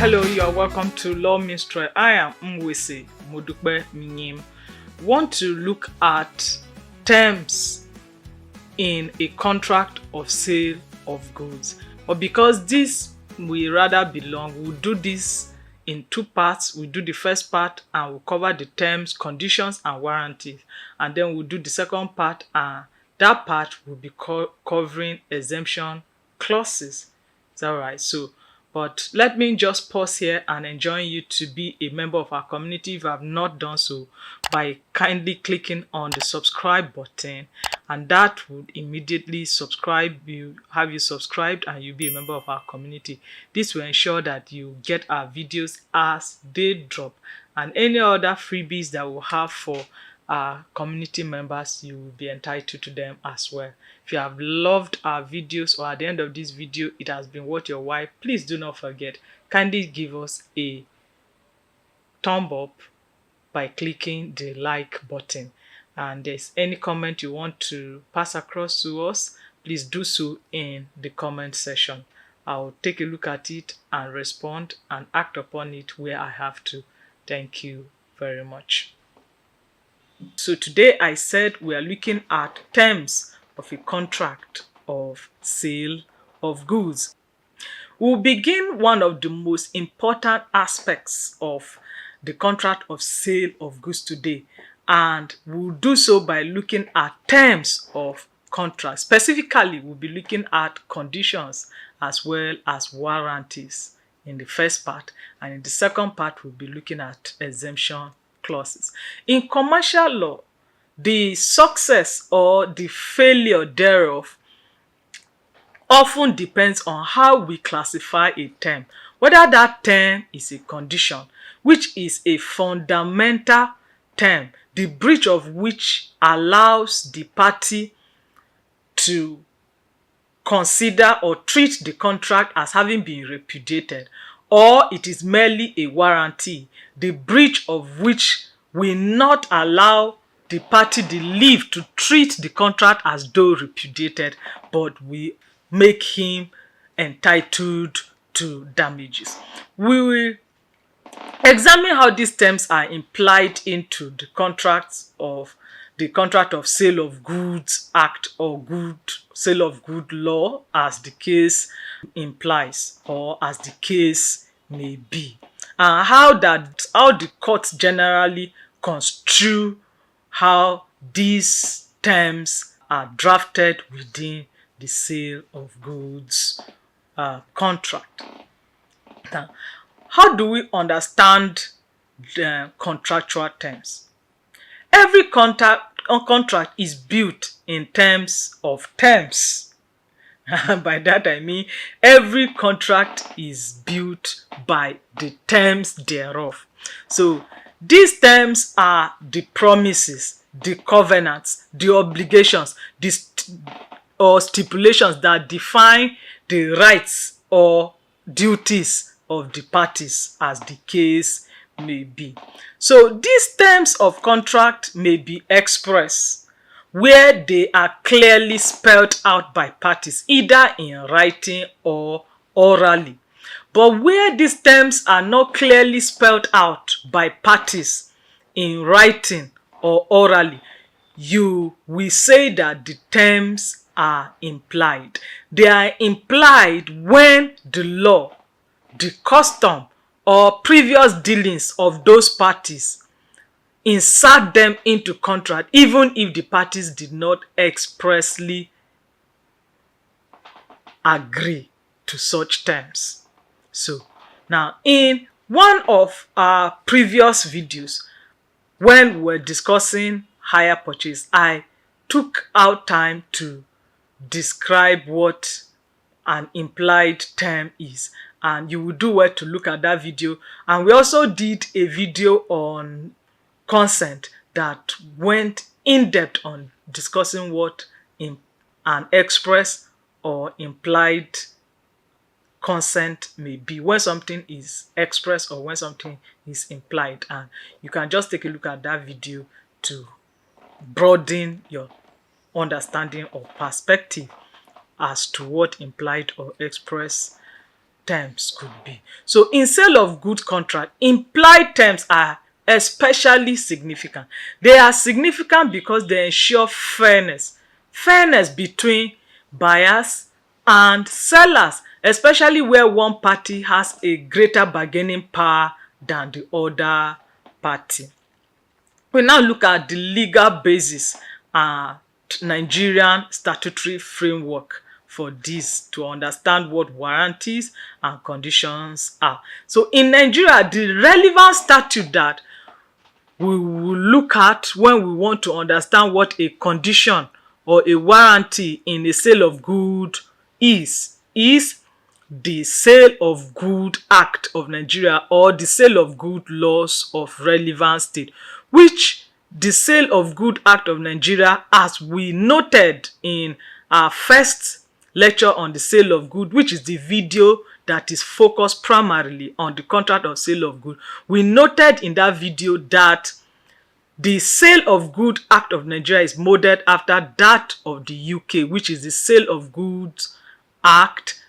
Hello, you are welcome to Law Minstrel. I am Mwese Modukbe Minyim. Want to look at terms in a contract of sale of goods, but because this will rather be long, we'll do this in two parts. We'll do the first part and we'll cover the terms, conditions and warranties, and then we'll do the second part, and that part will be covering exemption clauses. Is that right? But let me just pause here and enjoin you to be a member of our community if you have not done so by kindly clicking on the subscribe button, and that would immediately have you subscribed and you'll be a member of our community. This will ensure that you get our videos as they drop, and any other freebies that we'll have for our community members, you will be entitled to them as well. If you have loved our videos, or at the end of this video it has been worth your while, please do not forget, kindly give us a thumb up by clicking the like button, and if there's any comment you want to pass across to us, please do so in the comment section. I'll take a look at it and respond and act upon it where I have to. Thank you very much. So today I said we are looking at terms of a contract of sale of goods. We'll begin one of the most important aspects of the contract of sale of goods today, and we'll do so by looking at terms of contract. Specifically, we'll be looking at conditions as well as warranties in the first part, and in the second part we'll be looking at exemption clauses. In commercial law, the success or the failure thereof often depends on how we classify a term, whether that term is a condition, which is a fundamental term, the breach of which allows the party to consider or treat the contract as having been repudiated, or it is merely a warranty, the breach of which will not allow the party the leave to treat the contract as though repudiated, but will make him entitled to damages. We will examine how these terms are implied into the contract of sale of goods act, or sale of good law, as the case implies or as the case may be, and how the courts generally construe how these terms are drafted within the sale of goods contract. Now, how do we understand the contractual terms? Every contract is built in terms of terms. By that I mean every contract is built by the terms thereof. So these terms are the promises, the covenants, the obligations, or stipulations that define the rights or duties of the parties, as the case may be. So these terms of contract may be express, where they are clearly spelled out by parties, either in writing or orally. But where these terms are not clearly spelled out by parties in writing or orally, you will say that the terms are implied. They are implied when the law, the custom, or previous dealings of those parties insert them into contract, even if the parties did not expressly agree to such terms. So now, in one of our previous videos, when we were discussing hire purchase, I took out time to describe what an implied term is, and you will do well to look at that video. And we also did a video on consent that went in depth on discussing what an express or implied consent may be, when something is expressed or when something is implied. And you can just take a look at that video to broaden your understanding or perspective as to what implied or express terms could be. So in sale of goods contract, implied terms are especially significant. They are significant because they ensure fairness between buyers and sellers, especially where one party has a greater bargaining power than the other party. We now look at the legal basis and Nigerian statutory framework for this to understand what warranties and conditions are. So in Nigeria, the relevant statute that we will look at when we want to understand what a condition or a warranty in a sale of goods is the Sale of Goods Act of Nigeria, or the Sale of Goods Laws of relevant state, which the Sale of Goods Act of Nigeria, as we noted in our first lecture on the sale of goods, which is the video that is focused primarily on the contract of sale of goods, we noted in that video that the Sale of Goods Act of Nigeria is modeled after that of the UK, which is the Sale of Goods Act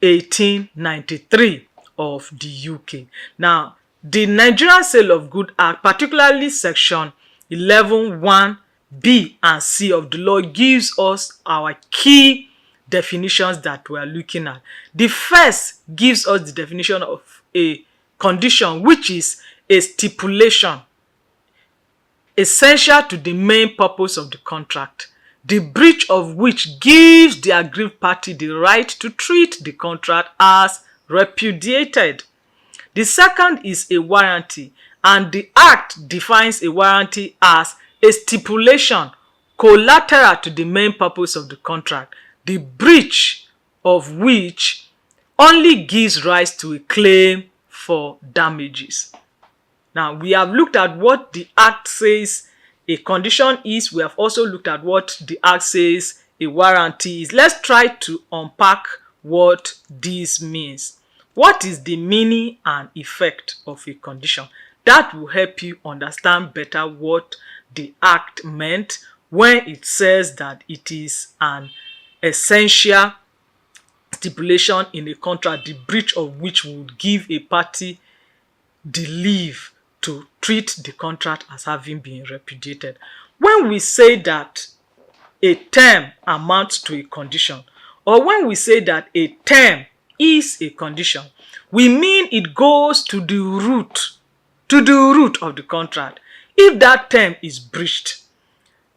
1893 of the UK. Now, the Nigerian Sale of Goods Act, particularly section 11(1)(b) and (c) of the law, gives us our key definitions that we are looking at. The first gives us the definition of a condition, which is a stipulation essential to the main purpose of the contract, the breach of which gives the aggrieved party the right to treat the contract as repudiated. The second is a warranty, and the Act defines a warranty as a stipulation collateral to the main purpose of the contract, the breach of which only gives rise to a claim for damages. Now, we have looked at what the Act says a condition is. We have also looked at what the Act says a warranty is. Let's try to unpack what this means. What is the meaning and effect of a condition? That will help you understand better what the Act meant when it says that it is an essential stipulation in a contract, the breach of which would give a party the leave to treat the contract as having been repudiated. When we say that a term amounts to a condition, or when we say that a term is a condition, we mean it goes to the root of the contract. If that term is breached,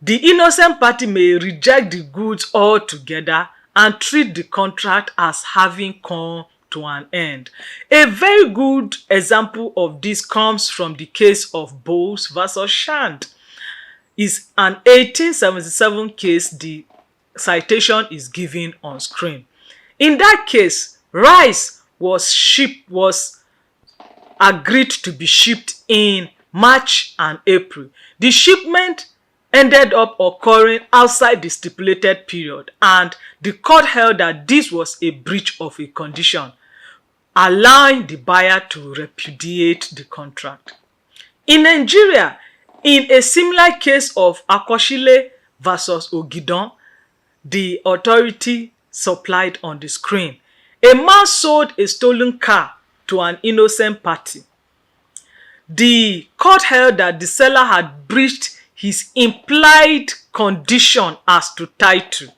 the innocent party may reject the goods altogether and treat the contract as having come to an end. A very good example of this comes from the case of Bowles versus Shand. It's an 1877 case. The citation is given on screen. In that case, rice was agreed to be shipped in March and April. The shipment ended up occurring outside the stipulated period, and the court held that this was a breach of a condition, allowing the buyer to repudiate the contract. In Nigeria, in a similar case of Akoshile versus Ogidon, the authority supplied on the screen, a man sold a stolen car to an innocent party. The court held that the seller had breached his implied condition as to title,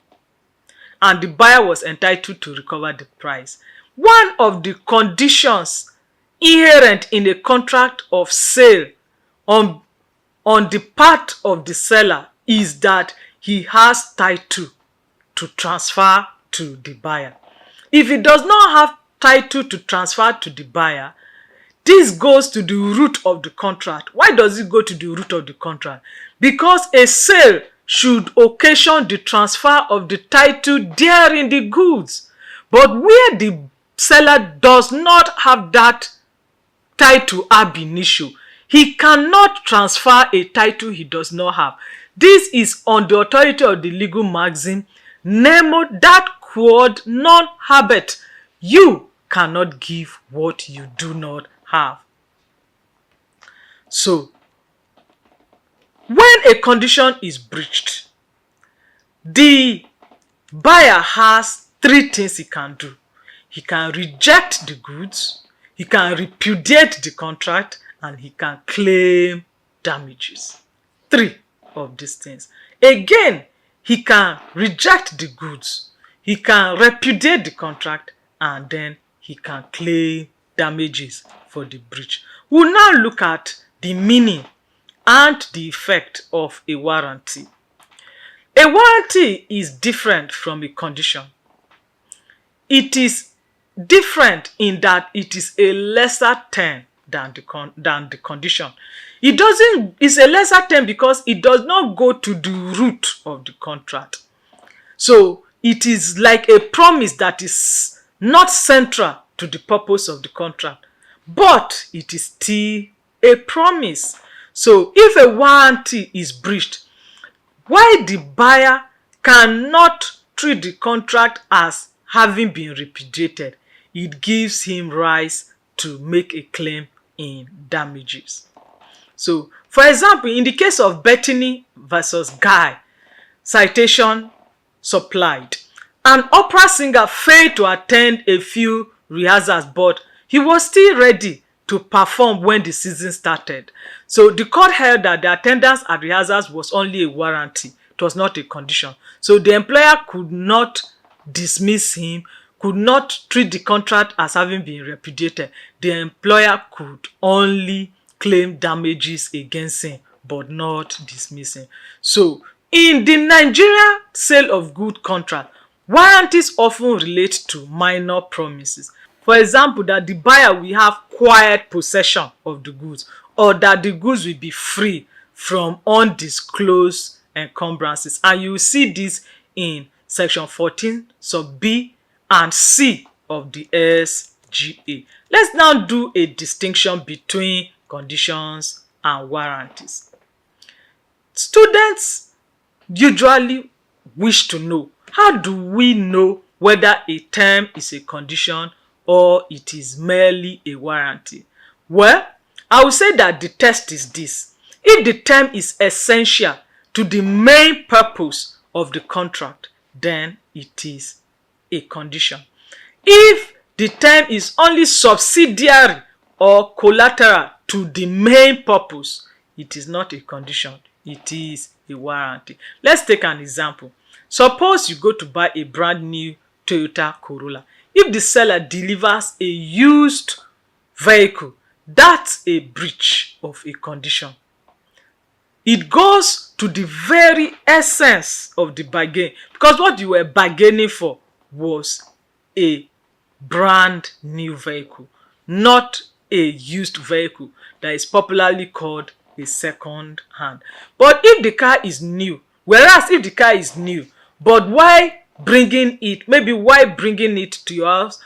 and the buyer was entitled to recover the price. One of the conditions inherent in a contract of sale on the part of the seller is that he has title to transfer to the buyer. If he does not have title to transfer to the buyer, this goes to the root of the contract. Why does it go to the root of the contract? Because a sale should occasion the transfer of the title therein the goods. But where the seller does not have that title ab initio, he cannot transfer a title he does not have. This is on the authority of the legal maxim, nemo dat quod non habet. You cannot give what you do not have. So, when a condition is breached, the buyer has three things he can do. he can reject the goods, he can repudiate the contract, and he can claim damages. 3 of these things. Again, he can reject the goods, he can repudiate the contract, and then he can claim damages for the breach. We'll now look at the meaning and the effect of a warranty. A warranty is different from a condition. It is different in that it is a lesser term than the condition. It's a lesser term because it does not go to the root of the contract. So it is like a promise that is not central to the purpose of the contract, but it is still a promise. So if a warranty is breached, why the buyer cannot treat the contract as having been repudiated, it gives him rights to make a claim in damages. So, for example, in the case of Bethany versus Guy, citation supplied. An opera singer failed to attend a few rehearsals, but he was still ready to perform when the season started. So the court held that the attendance at rehearsals was only a warranty. It was not a condition. So the employer could not dismiss him, could not treat the contract as having been repudiated. The employer could only claim damages against him, but not dismiss him. So in the Nigeria sale of goods contract, warranties often relate to minor promises. For example, that the buyer will have quiet possession of the goods, or that the goods will be free from undisclosed encumbrances. And you will see this in section 14 sub B and C of the SGA. Let's now do a distinction between conditions and warranties. Students usually wish to know, how do we know whether a term is a condition or it is merely a warranty? Well, I will say that the test is this. If the term is essential to the main purpose of the contract, then it is a condition. If the term is only subsidiary or collateral to the main purpose, it is not a condition, it is a warranty. Let's take an example. Suppose you go to buy a brand new Toyota Corolla. If the seller delivers a used vehicle, that's a breach of a condition. It goes to the very essence of the bargain, because what you were bargaining for was a brand new vehicle, not a used vehicle that is popularly called a second hand. But if the car is new, whereas if the car is new, but why bringing it, maybe why bringing it to your house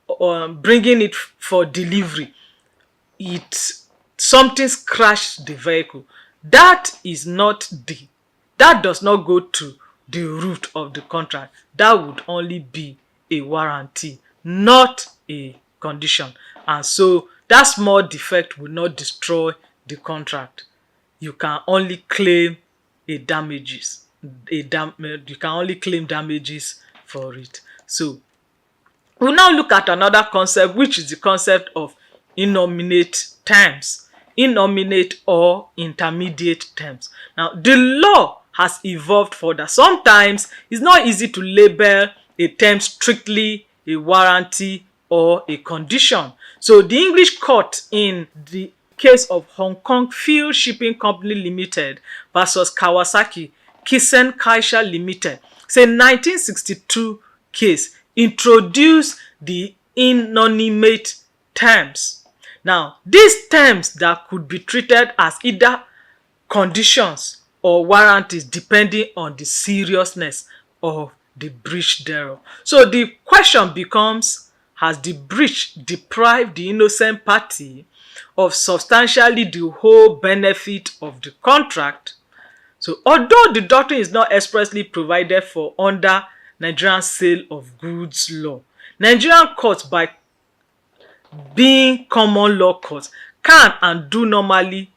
or bringing it for delivery, something scratched the vehicle, that does not go to the root of the contract. That would only be a warranty, not a condition. And so that small defect will not destroy the contract. You can only claim damages for it. So we'll now look at another concept, which is the concept of innominate terms, innominate or intermediate terms. Now, the law has evolved further. Sometimes it's not easy to label a term strictly a warranty or a condition. So the English court in the case of Hong Kong Field Shipping Company Limited versus Kawasaki Kisen Kaisha Limited, say 1962 case, introduced the innominate terms. Now, these terms that could be treated as either conditions or warranties depending on the seriousness of the breach thereof. So the question becomes, has the breach deprived the innocent party of substantially the whole benefit of the contract? So although the doctrine is not expressly provided for under Nigerian sale of goods law, Nigerian courts, by being common law courts, can and do normally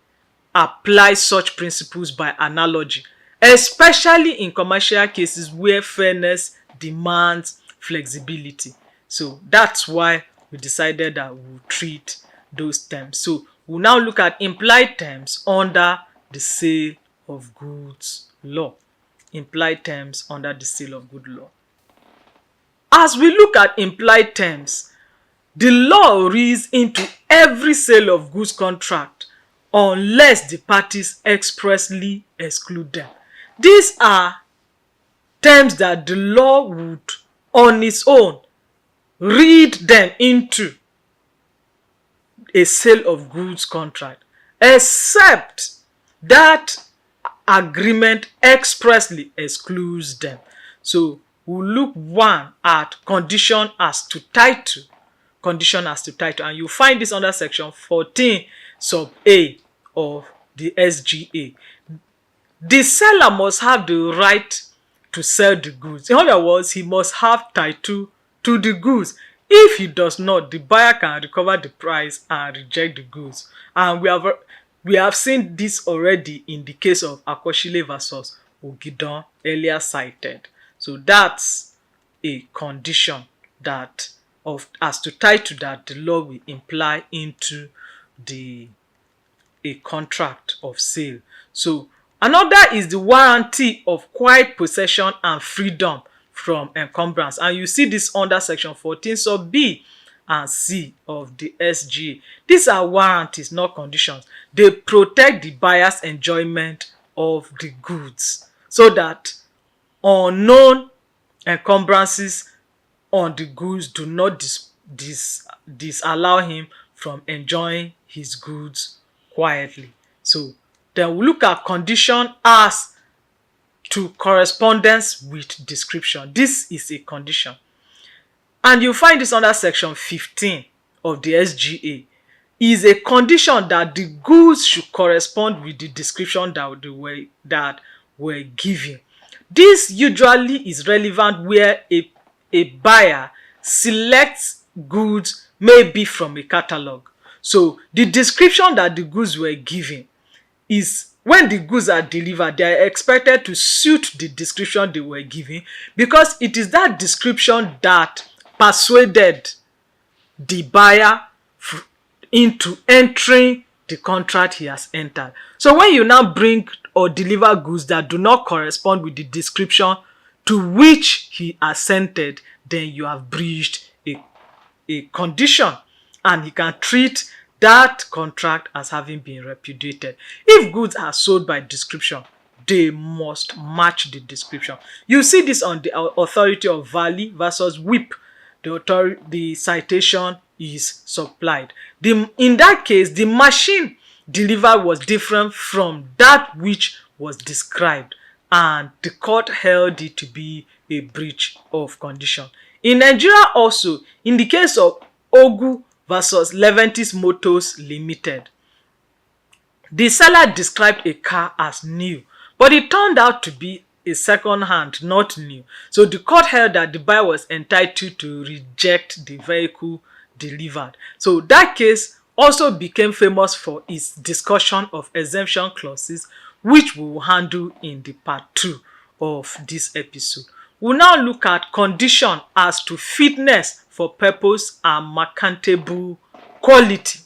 apply such principles by analogy, especially in commercial cases where fairness demands flexibility. So that's why we decided that we'll treat those terms. So we'll now look at implied terms under the sale of goods law. Implied terms under the sale of goods law. As we look at implied terms, the law reads into every sale of goods contract unless the parties expressly exclude them. These are terms that the law would on its own read them into a sale of goods contract, except that agreement expressly excludes them. So we'll look one at condition as to title. Condition as to title, and you find this under section 14 sub A of the SGA. The seller must have the right to sell the goods. In other words, he must have title to the goods. If he does not, the buyer can recover the price and reject the goods. And we have seen this already in the case of Akoshile versus Ogidon, earlier cited. So that's a condition that as to title that the law will imply into a contract of sale. So another is the warranty of quiet possession and freedom from encumbrance, and you see this under section 14 sub B and C of the SGA. These are warranties, not conditions. They protect the buyer's enjoyment of the goods so that unknown encumbrances on the goods do not disallow him from enjoying his goods quietly. So then we look at condition as to correspondence with description. This is a condition, and you find this under section 15 of the SGA. Is a condition that the goods should correspond with the description that were given. This usually is relevant where a buyer selects goods maybe from a catalog. So the description that the goods were given is when the goods are delivered, they are expected to suit the description they were given, because it is that description that persuaded the buyer into entering the contract he has entered. So when you now bring or deliver goods that do not correspond with the description to which he assented, then you have breached a condition, and he can treat that contract as having been repudiated. If goods are sold by description, they must match the description. You see this on the authority of Valley versus Whip. The citation is supplied. In that case, the machine delivered was different from that which was described, and the court held it to be a breach of condition. In Nigeria also, in the case of Ogu versus Leventis Motors Limited, the seller described a car as new, but it turned out to be a second hand, not new. So the court held that the buyer was entitled to reject the vehicle delivered. So that case also became famous for its discussion of exemption clauses, which we will handle in the part 2 of this episode. We'll now look at condition as to fitness for purpose and merchantable quality.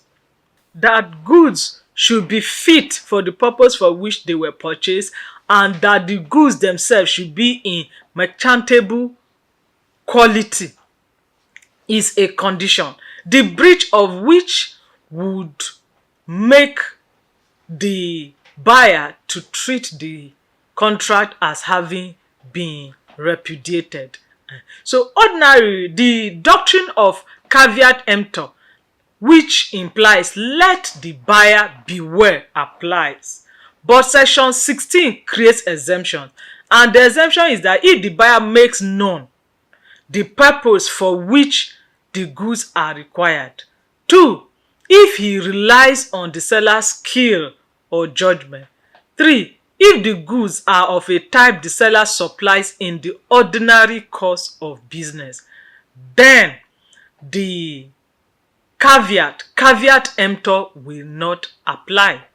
That goods should be fit for the purpose for which they were purchased, and that the goods themselves should be in merchantable quality is a condition, the breach of which would make the buyer to treat the contract as having been repudiated. So ordinarily, the doctrine of caveat emptor, which implies let the buyer beware, applies. But section 16 creates exemptions, and the exemption is that if the buyer makes known the purpose for which the goods are required. 2, if he relies on the seller's skill or judgment. 3, if the goods are of a type the seller supplies in the ordinary course of business, then the caveat emptor will not apply.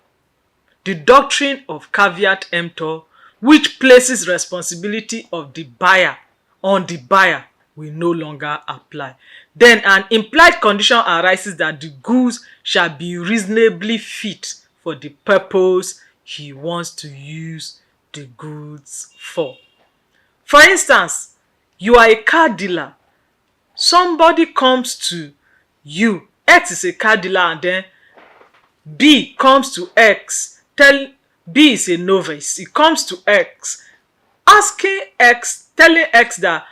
The doctrine of caveat emptor, which places responsibility of the buyer on the buyer, will no longer apply. Then an implied condition arises that the goods shall be reasonably fit for the purpose he wants to use the goods for. For instance, you are a car dealer. Somebody comes to you. X is a car dealer, and then B comes to X. B is a novice. He comes to X, asking X, telling X that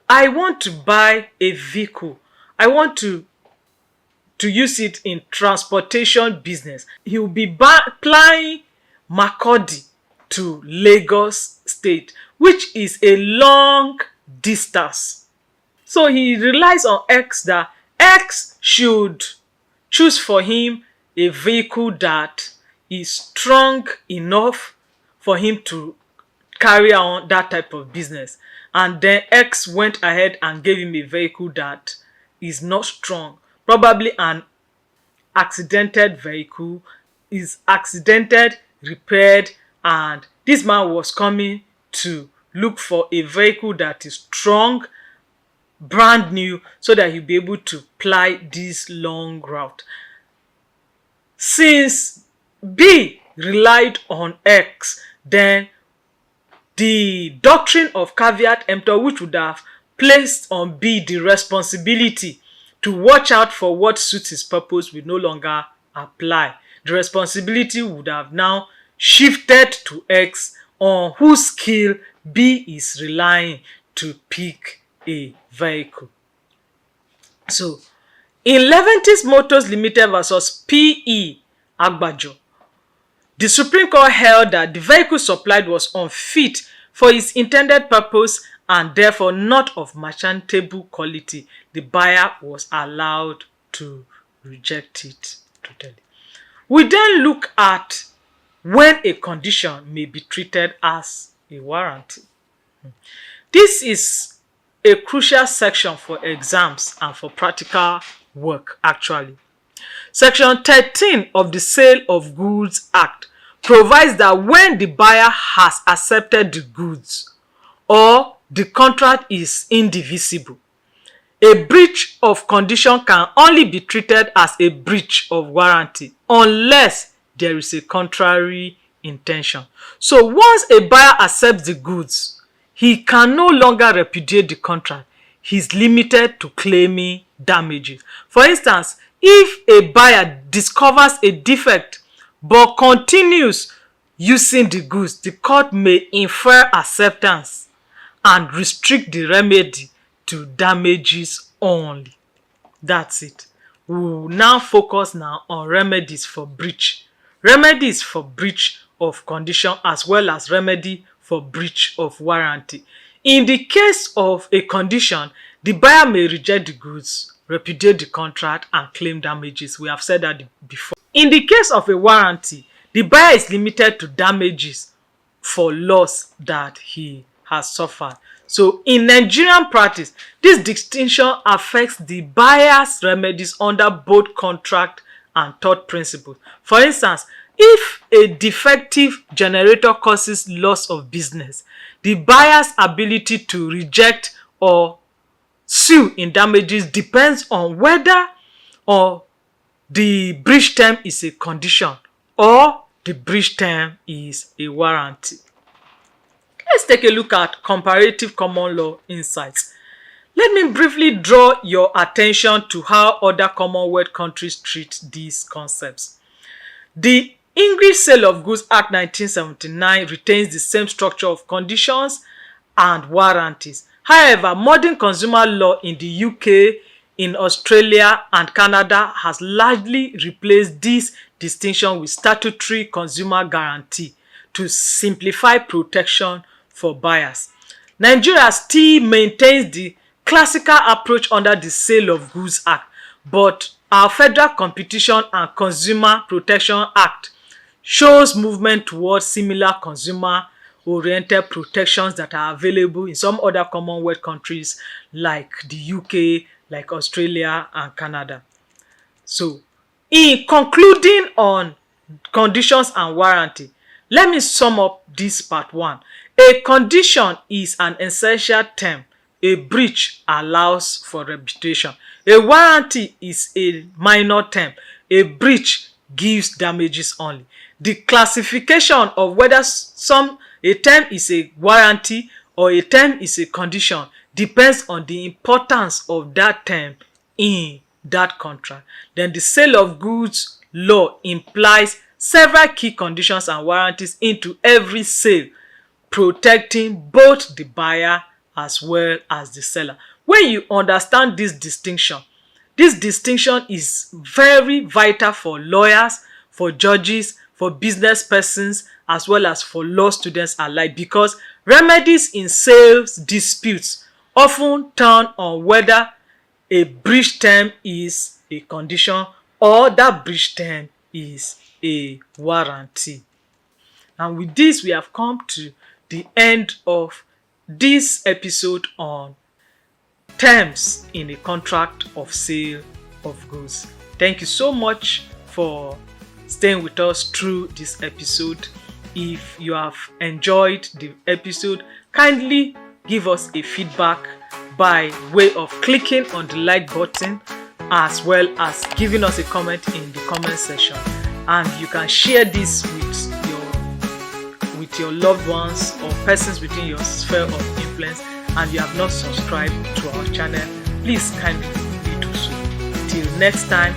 I want to buy a vehicle. I want to use it in transportation business. He will be applying Makurdi to Lagos State, which is a long distance. So he relies on X that X should choose for him a vehicle that is strong enough for him to carry on that type of business. And then X went ahead and gave him a vehicle that is not strong, probably an accidented vehicle, is accidented, repaired, and this man was coming to look for a vehicle that is strong, brand new, so that he'll be able to ply this long route. Since B relied on X, then the doctrine of caveat emptor, which would have placed on B the responsibility to watch out for what suits his purpose, will no longer apply. The responsibility would have now shifted to X, on whose skill B is relying to pick a vehicle. So, in Leventis Motors Limited versus P.E. Agbajo, the Supreme Court held that the vehicle supplied was unfit for its intended purpose and therefore not of merchantable quality. The buyer was allowed to reject it totally. We then look at when a condition may be treated as a warranty. This is a crucial section for exams and for practical work actually. Section 13 of the Sale of Goods Act provides that when the buyer has accepted the goods or the contract is indivisible, a breach of condition can only be treated as a breach of warranty unless there is a contrary intention. So once a buyer accepts the goods, he can no longer repudiate the contract. He's limited to claiming damages. For instance, if a buyer discovers a defect but continues using the goods, the court may infer acceptance and restrict the remedy to damages only. That's it. We will now focus on remedies for breach. Remedies for breach of condition as well as remedy for breach of warranty. In the case of a condition, the buyer may reject the goods, repudiate the contract, and claim damages. We have said that before. In the case of a warranty, the buyer is limited to damages for loss that he has suffered. So in Nigerian practice, this distinction affects the buyer's remedies under both contract and tort principles. For instance, if a defective generator causes loss of business, the buyer's ability to reject or sue in damages depends on whether or the breach term is a condition or the breach term is a warranty. Let's take a look at comparative common law insights. Let me briefly draw your attention to how other Commonwealth countries treat these concepts. The English Sale of Goods Act 1979 retains the same structure of conditions and warranties. However, modern consumer law in the UK, in Australia and Canada has largely replaced this distinction with statutory consumer guarantee to simplify protection for buyers. Nigeria still maintains the classical approach under the Sale of Goods Act, but our Federal Competition and Consumer Protection Act shows movement towards similar consumer-oriented protections that are available in some other Commonwealth countries like the UK, like Australia and Canada. So, in concluding on conditions and warranty, let me sum up this part 1. A condition is an essential term A breach allows for reputation. A warranty is a minor term. A breach gives damages only. The classification of whether a term is a warranty or a term is a condition depends on the importance of that term in that contract. Then the sale of goods law implies several key conditions and warranties into every sale, protecting both the buyer as well as the seller. When you understand this distinction is very vital for lawyers, for judges, for business persons, as well as for law students alike, because remedies in sales disputes often turn on whether a breach term is a condition or that breach term is a warranty. And with this, we have come to the end of this episode on terms in a contract of sale of goods. Thank you so much for staying with us through this episode. If you have enjoyed the episode, kindly give us a feedback by way of clicking on the like button, as well as giving us a comment in the comment section. And you can share this with your loved ones or persons within your sphere of influence. And you have not subscribed to our channel, please kindly do so. Till next time,